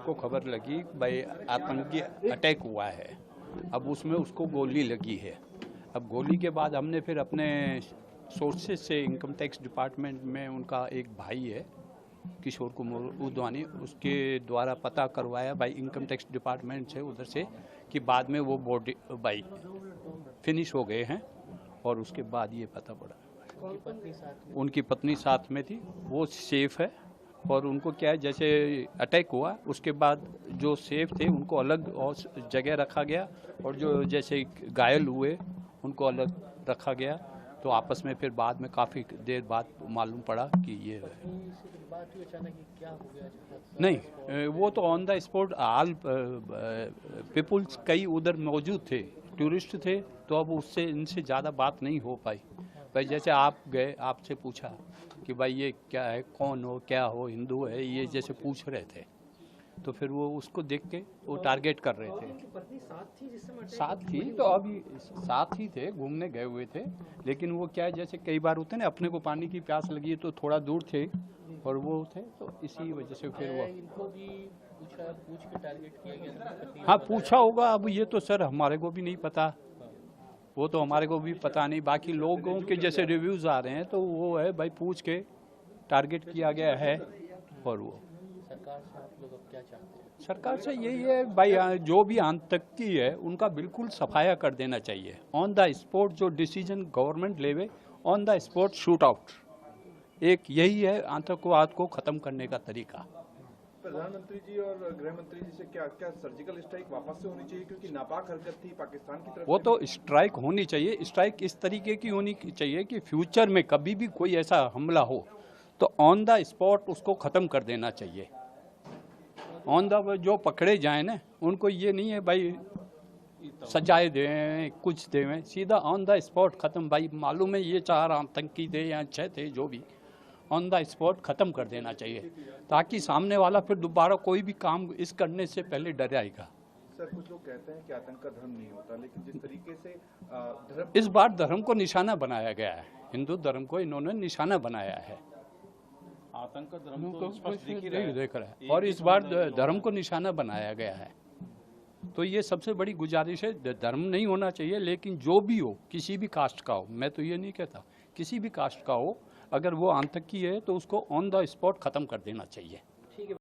हमको खबर लगी भाई आतंकी अटैक हुआ है। अब उसमें उसको गोली लगी है। अब गोली के बाद हमने फिर अपने सोर्सेज से इनकम टैक्स डिपार्टमेंट में उनका एक भाई है किशोर कुमार उदवानी, उसके द्वारा पता करवाया भाई इनकम टैक्स डिपार्टमेंट से उधर से कि बाद में वो बॉडी भाई फिनिश हो गए हैं। और उसके बाद ये पता पड़ा उनकी पत्नी साथ में थी, वो सेफ है। और उनको क्या है, जैसे अटैक हुआ उसके बाद जो सेफ थे उनको अलग और जगह रखा गया और जो जैसे घायल हुए उनको अलग रखा गया। तो आपस में फिर बाद में काफ़ी देर बाद मालूम पड़ा कि ये नहीं, वो तो on the spot all peoples कई उधर मौजूद थे, टूरिस्ट थे, तो अब उससे इनसे ज़्यादा बात नहीं हो पाई। भाई जैसे आप गए, आपसे पूछा कि भाई ये क्या है, कौन हो, क्या हो, हिंदू है, ये जैसे पूछ रहे थे, तो फिर वो उसको देख के वो टारगेट कर रहे थे। साथ थी तो अभी साथ ही थे, घूमने गए हुए थे, लेकिन वो क्या है जैसे कई बार होते हैं ना, अपने को पानी की प्यास लगी है तो थोड़ा दूर थे और वो थे, तो इसी वजह से फिर वो पूछ के टारगेट किया गया। हाँ पूछा होगा, अब ये तो सर हमारे को भी नहीं पता, वो तो हमारे को भी पता नहीं। बाकी लोगों के जैसे रिव्यूज़ आ रहे हैं तो वो है भाई पूछ के टारगेट किया गया है। और वो सरकार से आप लोग अब क्या चाहते हैं? सरकार से यही है भाई, जो भी आतंकी है उनका बिल्कुल सफाया कर देना चाहिए। ऑन द स्पॉट जो डिसीजन गवर्नमेंट लेवे, on the spot shoot out, एक यही है आतंकवाद को ख़त्म करने का तरीका। प्रधानमंत्री जी और गृह मंत्री जी से क्या सर्जिकल स्ट्राइक वापस से होनी चाहिए, क्योंकि नापाक हरकत थी पाकिस्तान की तरफ? वो तो स्ट्राइक होनी चाहिए, स्ट्राइक इस तरीके की होनी चाहिए कि फ्यूचर में कभी भी कोई ऐसा हमला हो तो ऑन द स्पॉट उसको ख़त्म कर देना चाहिए। ऑन द जो पकड़े जाए ना, उनको ये नहीं है भाई सजाए दें, कुछ दें, सीधा ऑन द स्पॉट ख़त्म। भाई मालूम है ये 4 आतंकी थे या 6 थे, जो भी, ऑन द स्पॉट ख़त्म कर देना चाहिए, ताकि सामने वाला फिर दोबारा कोई भी काम इस करने से पहले डर आएगा। सर कुछ लोग कहते हैं कि आतंक का धर्म नहीं होता, लेकिन जिस तरीके से धर्म, इस बार धर्म को निशाना बनाया गया है, हिंदू धर्म को इन्होंने निशाना बनाया है, आतंक का धर्म तो देख रहा है, और इस बार धर्म को निशाना बनाया गया है। तो ये सबसे बड़ी गुजारिश है, धर्म नहीं होना चाहिए, लेकिन जो भी हो, किसी भी कास्ट का हो, मैं तो ये नहीं कहता, किसी भी कास्ट का हो, अगर वो आतंकी है तो उसको ऑन द स्पॉट ख़त्म कर देना चाहिए।